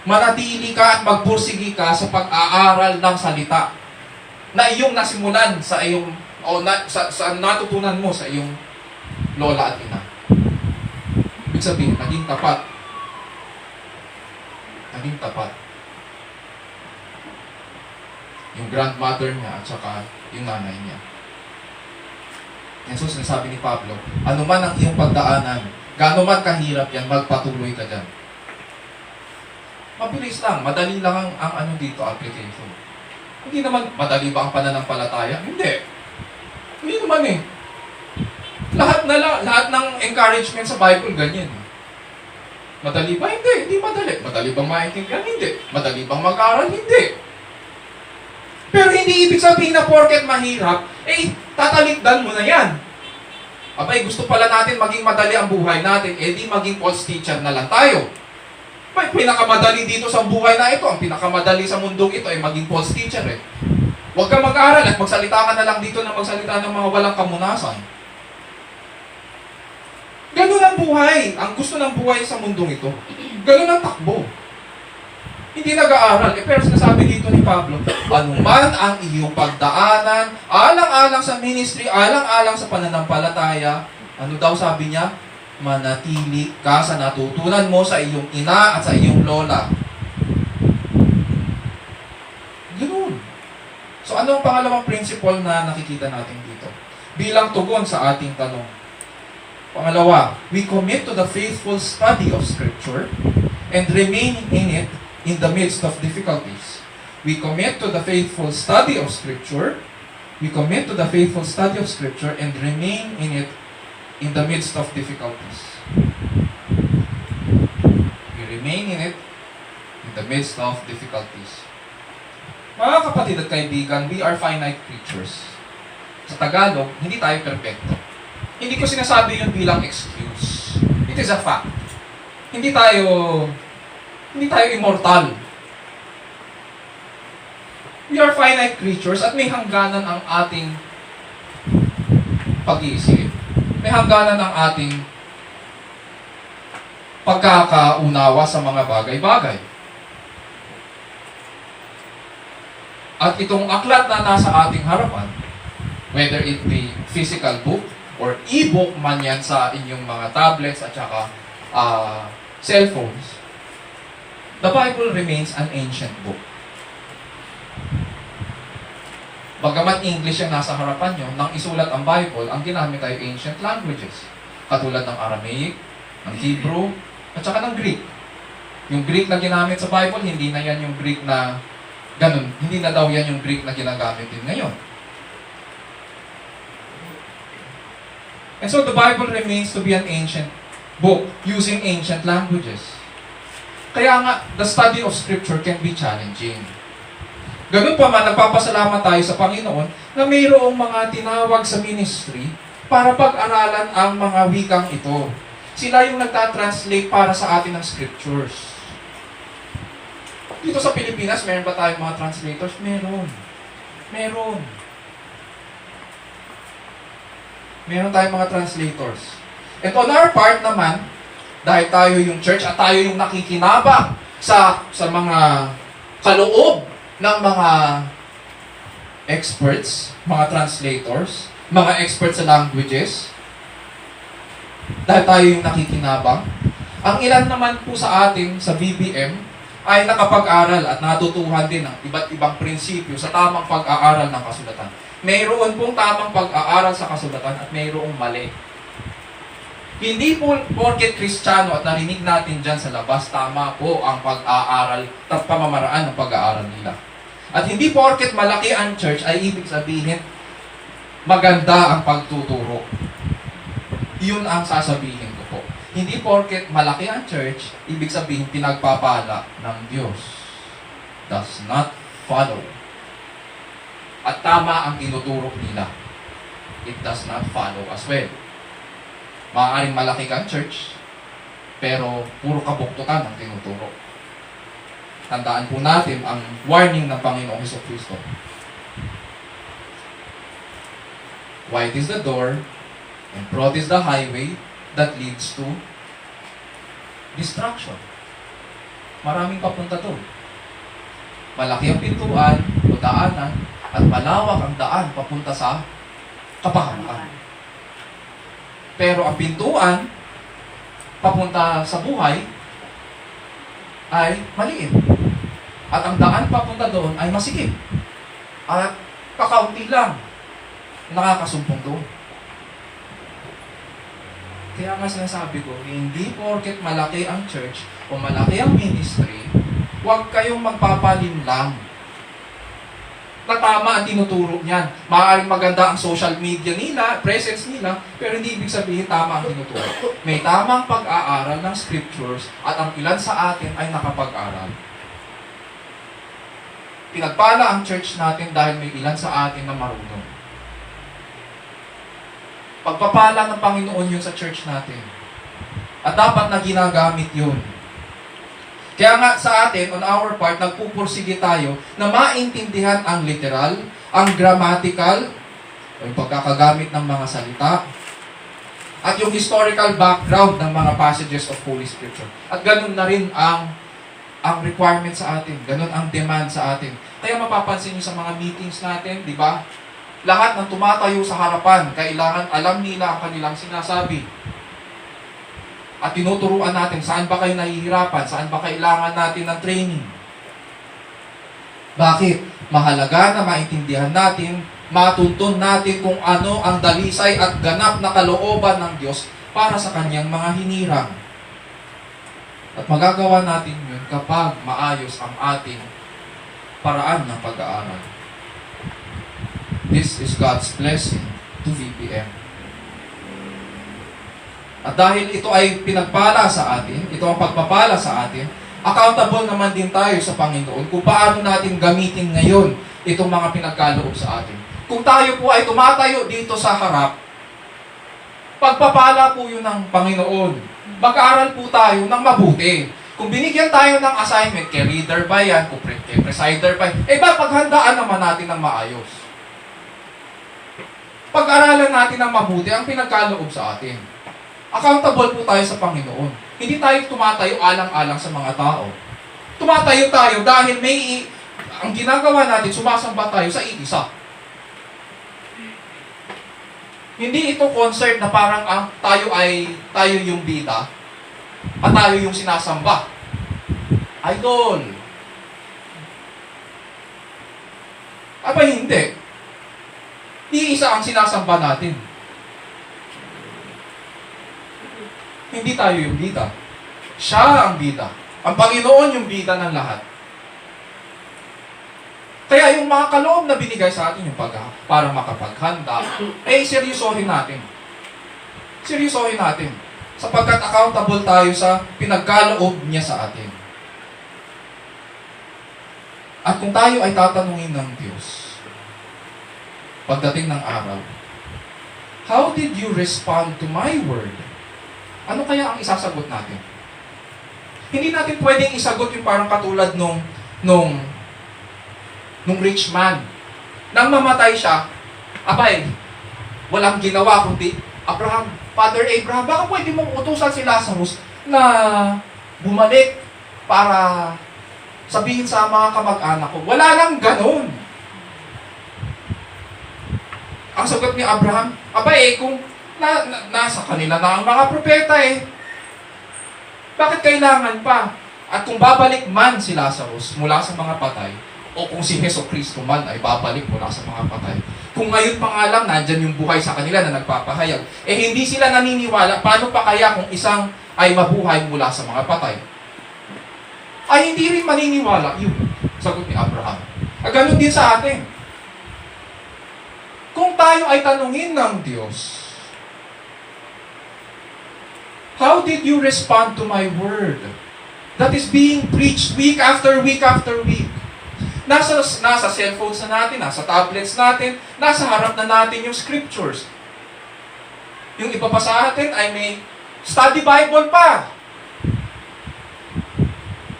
manatili ka at magpursigi ka sa pag-aaral ng salita na iyong nasimulan sa iyong, sa natutunan mo sa iyong lola at ina. Ibig sabihin, naging tapat. Naging tapat. Yung grandmother niya at saka yung nanay niya. Yan so sinasabi ni Pablo, ano man ang iyong pagdaanan, gaano man kahirap yan, magpatuloy ka dyan. Mabilis lang, madali lang ang dito, application. Hindi naman, madali ba ang pananampalataya? Hindi. Hindi naman eh. Lahat ng encouragement sa Bible, ganyan. Madali ba? Hindi madali. Madali bang maintindihan? Hindi. Madali bang mag-aral? Hindi. Pero hindi ibig sabihin na porket mahirap, tatalikdan mo na yan. Abay, gusto pala natin maging madali ang buhay natin, di maging false teacher na lang tayo. May pinakamadali dito sa buhay na ito, ang pinakamadali sa mundong ito ay maging false teacher eh. Huwag ka mag-aral at magsalita ka na lang dito na magsalita ng mga walang kamunasan. Ganun ang buhay. Ang gusto ng buhay sa mundong ito, ganun ang takbo. Hindi nag-aaral. Pero sinasabi dito ni Pablo, anuman ang iyong pagdaanan, alang-alang sa ministry, alang-alang sa pananampalataya, ano daw sabi niya? Manatili ka sa natutunan mo sa iyong ina at sa iyong lola. Ganun. So ano ang pangalawang principle na nakikita natin dito? Bilang tugon sa ating tanong. Pangalawa, we commit to the faithful study of Scripture and remain in it in the midst of difficulties. We commit to the faithful study of Scripture. We commit to the faithful study of Scripture and remain in it in the midst of difficulties. We remain in it in the midst of difficulties. Mga kapatid at kaibigan, we are finite creatures. Sa Tagalog, hindi tayo perfecto. Hindi ko sinasabi yun bilang excuse. It is a fact. Hindi tayo immortal. We are finite creatures at may hangganan ang ating pag-iisip. May hangganan ang ating pagkakaunawa sa mga bagay-bagay. At itong aklat na nasa ating harapan, whether it be physical book or e-book man yan sa inyong mga tablets at saka cellphones, the Bible remains an ancient book. Bagamat English ang nasa harapan nyo, nang isulat ang Bible, ang ginamit ay ancient languages. Katulad ng Aramaic, ng Hebrew, at saka ng Greek. Yung Greek na ginamit sa Bible, hindi na yan yung Greek na ganun. Hindi na daw yan yung Greek na ginagamit din ngayon. And so the Bible remains to be an ancient book using ancient languages. Kaya nga, the study of Scripture can be challenging. Ganun pa man, nagpapasalamat tayo sa Panginoon na mayroong mga tinawag sa ministry para pag-aralan ang mga wikang ito. Sila yung nagtatranslate para sa atin ng scriptures. Dito sa Pilipinas, meron ba tayong mga translators? Meron. Meron tayong mga translators. And on our part naman, dahil tayo yung church at tayo yung nakikinabang sa mga kaloob ng mga experts, mga translators, mga experts sa languages, dahil tayo yung nakikinabang. Ang ilan naman po sa atin sa BBM ay nakapag-aral at natutuhan din ng iba't ibang prinsipyo sa tamang pag-aaral ng kasulatan. Mayroon pong tamang pag-aaral sa kasulatan at mayroong mali. Hindi po porket Kristiyano at narinig natin dyan sa labas, tama po ang pag-aaral at pamamaraan ng pag-aaral nila. At hindi porket malaki ang church ay ibig sabihin maganda ang pagtuturo. Yun ang sasabihin ko po. Hindi porket malaki ang church, ibig sabihin pinagpapala ng Diyos. Does not follow. At tama ang tinuturo nila. It does not follow as well. Maaaring malaki kang church, pero puro kabuktukan ang tinuturo. Tandaan po natin ang warning ng Panginoong Hesukristo. Wide is the door, and broad is the highway that leads to destruction. Maraming papunta doon. Malaki ang pintuan o daanan, at malawak ang daan papunta sa kapahamakan. Pero ang pintuan papunta sa buhay ay maliit. At ang daan papunta doon ay masikip. At kakaunti lang nakakasumpong doon. Kaya nga sinasabi ko, hindi porket malaki ang church o malaki ang ministry, huwag kayong magpapalin lang. Na tama ang tinuturo niyan. Maaaring maganda ang social media nila, presence nila, pero hindi ibig sabihin tama ang tinuturo. May tamang pag-aaral ng scriptures at ang ilan sa atin ay nakapag-aral. Pinagpala ang church natin dahil may ilan sa atin na marunong. Pagpapala ng Panginoon yun sa church natin. At dapat na ginagamit yun. Kaya nga sa atin, on our part, nagpupursige tayo na maintindihan ang literal, ang grammatical, yung pagkakagamit ng mga salita, at yung historical background ng mga passages of Holy Scripture. At ganun na rin ang requirement sa atin. Ganun ang demand sa atin. Kaya mapapansin nyo sa mga meetings natin, di ba? Lahat ng tumatayo sa harapan, kailangan alam nila ang kanilang sinasabi. At tinuturuan natin, saan ba kayo nahihirapan? Saan ba kailangan natin ng training? Bakit? Mahalaga na maintindihan natin, matuntun natin kung ano ang dalisay at ganap na kalooban ng Diyos para sa kanyang mga hinirang. At magagawa natin yun kapag maayos ang ating paraan ng pag-aaral. This is God's blessing to VBM. At dahil ito ay pinagpala sa atin, ito ang pagpapala sa atin, accountable naman din tayo sa Panginoon kung paano natin gamitin ngayon itong mga pinagkaloob sa atin. Kung tayo po ay tumatayo dito sa harap, pagpapala po yun ng Panginoon. Mag-aaral po tayo ng mabuti. Kung binigyan tayo ng assignment, kay reader ba yan, kay presider ba yan, paghandaan naman natin ng maayos. Pag-aralan natin ng mabuti ang pinagkaloob sa atin. Accountable po tayo sa Panginoon. Hindi tayo tumatayo alang-alang sa mga tao. Tumatayo tayo dahil ang ginagawa natin, sumasamba tayo sa iisa. Hindi ito concert na parang tayo yung bida at tayo yung sinasamba. Idol. Hindi. Iisa ang sinasamba natin. Hindi tayo yung bida. Siya ang bida. Ang Panginoon yung bida ng lahat. Kaya yung mga kaloob na binigay sa atin yung para makapaghanda, seryosohin natin. Seryosohin natin. Sapagkat accountable tayo sa pinagkaloob niya sa atin. At kung tayo ay tatanungin ng Diyos, pagdating ng araw, how did you respond to my word? Ano kaya ang isasagot natin? Hindi natin pwedeng isagot yung parang katulad nung rich man. Nang mamatay siya, walang ginawa kundi, Father Abraham, baka pwede mong utusan si Lazarus na bumalik para sabihin sa mga kamag-anak ko. Wala nang ganun. Ang sagot ni Abraham, kung nasa kanila na ang mga propeta bakit kailangan pa? At kung babalik man si Lazarus mula sa mga patay, o kung si Jesucristo man ay babalik mula sa mga patay, kung ngayon pa nga lang nandyan yung buhay sa kanila na nagpapahayag, hindi sila naniniwala, paano pa kaya kung isang ay mabuhay mula sa mga patay? Hindi rin maniniwala yun. Sagot ni Abraham. Ganun din sa atin. Kung tayo ay tanungin ng Diyos, how did you respond to my word that is being preached week after week after week? Nasa cellphones na natin, nasa tablets natin, nasa harap na natin yung scriptures. Yung iba pa sa atin ay may study Bible pa.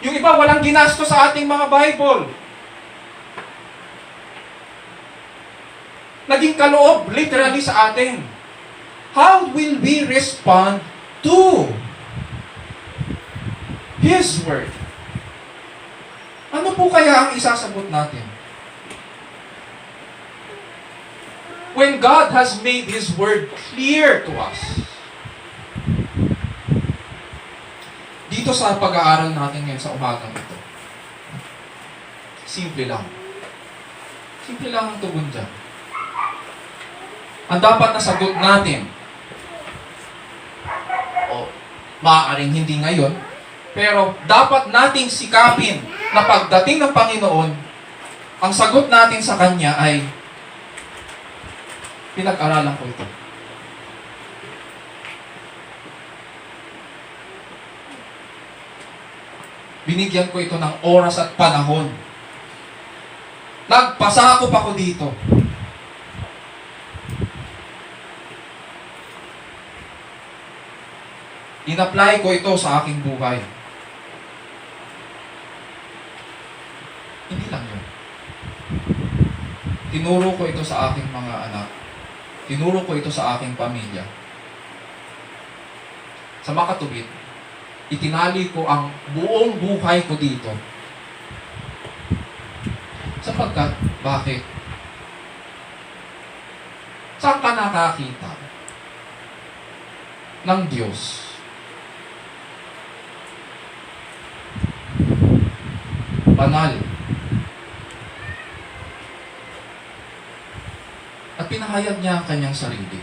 Yung iba walang ginasto sa ating mga Bible. Naging kaloob literally sa atin. How will we respond to His word? Ano po kaya ang isasagot natin? When God has made His word clear to us. Dito sa pag-aaral natin ngayon sa umagang ito. Simple lang. Simple lang ang tugon dyan. Ang dapat na sagot natin, maaaring hindi ngayon, pero dapat nating sikapin na pagdating ng Panginoon, ang sagot natin sa Kanya ay, pinag-aralan ko ito. Binigyan ko ito ng oras at panahon. Nagpasakop ako dito. In-apply ko ito sa aking buhay. Hindi lang yun. Tinuro ko ito sa aking mga anak. Tinuro ko ito sa aking pamilya. Sa makatubit, itinali ko ang buong buhay ko dito. Sapagkat, bakit? Saan ka nakakita ng Diyos? Banal. At pinahayag niya ang kanyang sarili.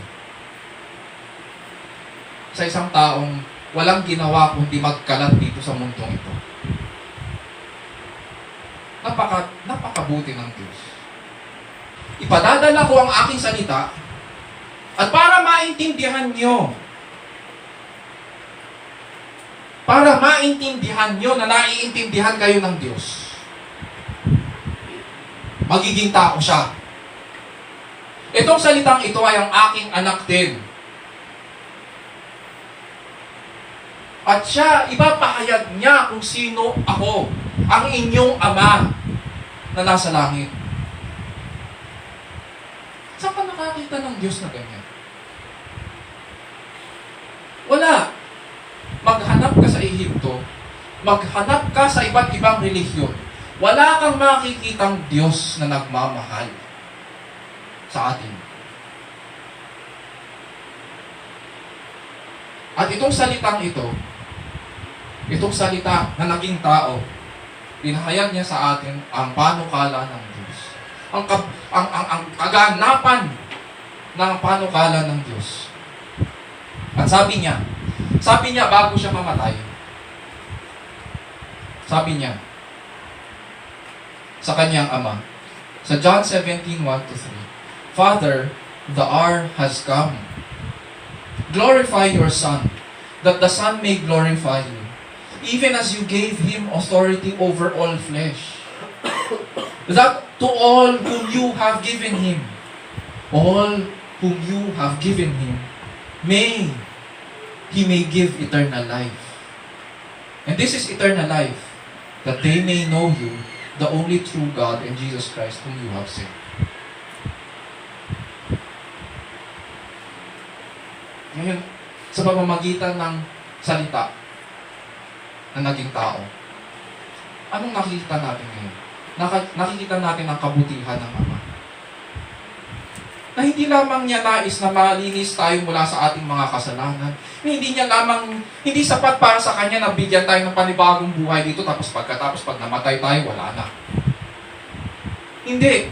Sa isang taong walang ginawa kundi magkalat dito sa mundong ito. Napakabuti ng Diyos. Ipadadala ko ang aking salita at para maintindihan nyo, na naiintindihan kayo ng Diyos. Magiging tao siya. Itong salitang ito ay ang aking anak din. At siya, ipapahayag niya kung sino ako, ang inyong Ama na nasa langit. Saan ka nakakita ng Diyos na ganyan? Wala. Maghanap ka sa Ehipto, maghanap ka sa iba't ibang relihiyon, wala kang makikitang Diyos na nagmamahal sa atin. At itong salitang ito, itong salita na naging tao, pinahayag niya sa atin ang panukala ng Diyos. Ang kaganapan ng panukala ng Diyos. At sabi niya bago siya mamatay, sabi niya sa kanyang ama, sa John 17:1-3, Father, the hour has come. Glorify your Son, that the Son may glorify you, even as you gave Him authority over all flesh, that to all whom you have given Him, He may give eternal life. And this is eternal life, that they may know you, the only true God, and Jesus Christ whom you have sent. Ngayon, sa pamamagitan ng salita na naging tao, anong nakikita natin ngayon? Nakikita natin ang kabutihan ng Ama. Na hindi lamang niya nais na malinis tayo mula sa ating mga kasalanan. Hindi sapat para sa Kanya na bigyan tayo ng panibagong buhay dito pag namatay tayo, wala na. Hindi.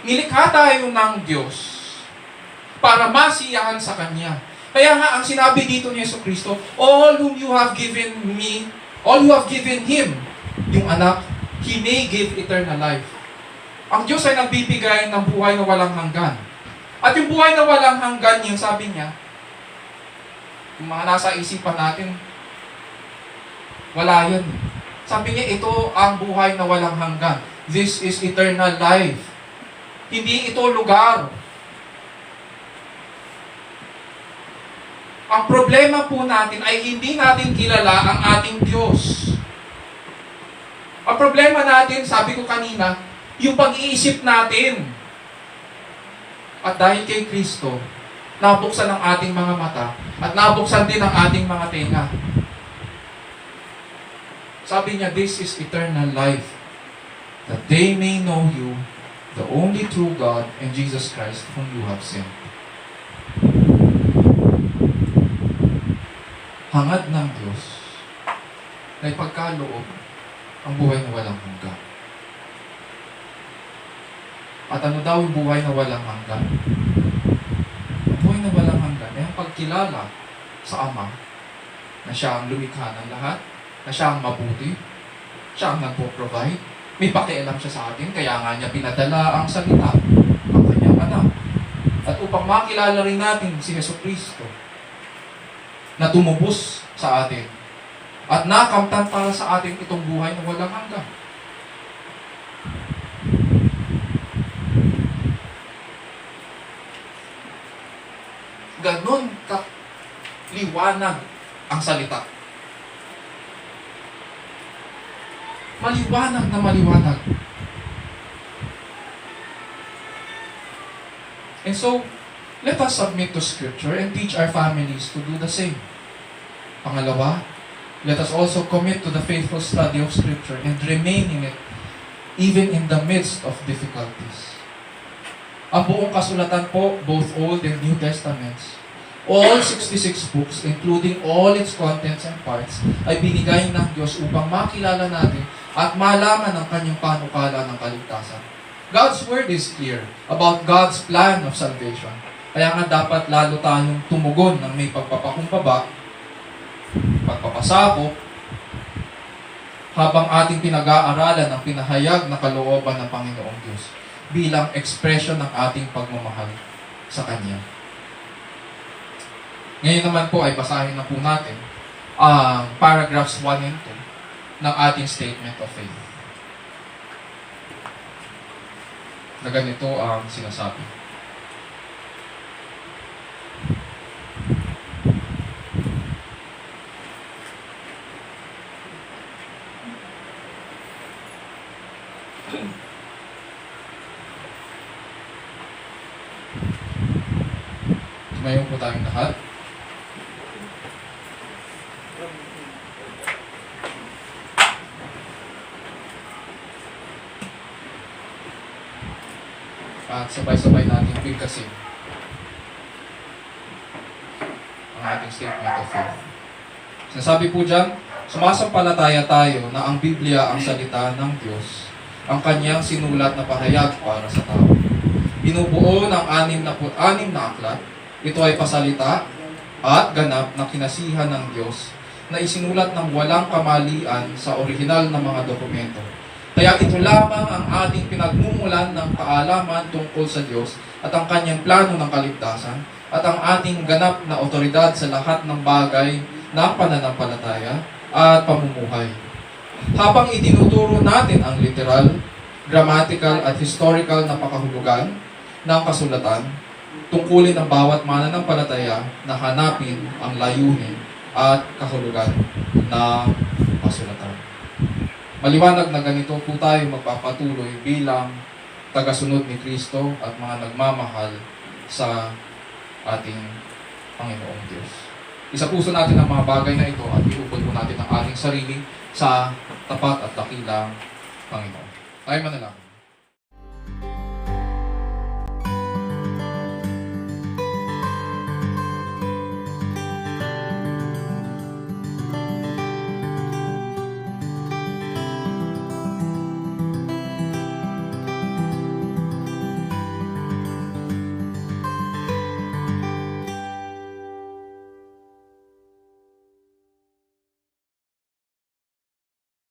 Nilikha tayo ng Diyos para masiyahan sa Kanya. Kaya nga, ang sinabi dito ni Jesucristo, all whom you have given me, all who have given Him, yung anak, He may give eternal life. Ang Diyos ay nagbibigay ng buhay na walang hanggan. At yung buhay na walang hanggan, yung sabi niya, yung mga nasa isipan natin, wala yan. Sabi niya, ito ang buhay na walang hanggan. This is eternal life. Hindi ito lugar. Ang problema po natin ay hindi natin kilala ang ating Diyos. Ang problema natin, sabi ko kanina, yung pag-iisip natin. At dahil kay Kristo, nabuksan ang ating mga mata at nabuksan din ang ating mga tenga. Sabi niya, this is eternal life, that they may know you, the only true God, and Jesus Christ whom you have sent. Hangad ng Diyos na ipagkaloob ang buhay na walang hanggan. At ano daw yung buhay na walang hanggan? Ang buhay na walang hanggan ay ang pagkilala sa Ama na Siya ang lumikha ng lahat, na Siya ang mabuti, Siya ang nagpo-provide, may pakialam Siya sa atin, kaya nga niya pinadala ang salita, ang Kanyang anak. At upang makilala rin natin si Jesucristo, na tumubos sa atin at nakamtan para sa atin itong buhay na walang hanggan. Ganon liwanag ang salita. Maliwanag na maliwanag. And so, let us submit to Scripture and teach our families to do the same. Pangalawa, let us also commit to the faithful study of Scripture and remain in it even in the midst of difficulties. Ang buong kasulatan po, both Old and New Testaments, all 66 books, including all its contents and parts, ay binigay ng Diyos upang makilala natin at malaman ang Kanyang panukala ng kaligtasan. God's Word is clear about God's plan of salvation. Kaya nga dapat lalo tayong tumugon ng may pagpapakumbaba, pagpapasakop, habang ating pinag-aaralan ang pinahayag na kalooban ng Panginoong Diyos bilang ekspresyon ng ating pagmamahal sa Kanya. Ngayon naman po ay basahin na po natin ang paragraphs 1 and 2 ng ating statement of faith. Na ganito ang sinasabi. Tumayo po tayong lahat. At sabay-sabay natin bigkasin ang ating statement of faith. Sinasabi po dyan, sumasampalataya tayo na ang Biblia ang salita ng Diyos, ang kanyang sinulat na pahayag para sa tao. Binubuo ng 66 na aklat. Ito ay pasalita at ganap na kinasihan ng Diyos na isinulat ng walang kamalian sa orihinal na mga dokumento. Kaya ito lamang ang ating pinagmumulan ng kaalaman tungkol sa Diyos at ang kanyang plano ng kaligtasan at ang ating ganap na otoridad sa lahat ng bagay na pananampalataya at pamumuhay. Habang itinuturo natin ang literal, grammatical at historical na pakahulugan ng kasulatan, tungkulin ang bawat mananampalataya na hanapin ang layunin at kahulugan ng kasulatan. Maliwanag na ganito po tayo magpapatuloy bilang tagasunod ni Kristo at mga nagmamahal sa ating Panginoong Diyos. Isapuso natin ang mga bagay na ito at iupod po natin ang ating sarili sa tapat at dakilang Panginoon. Tayo manalangin.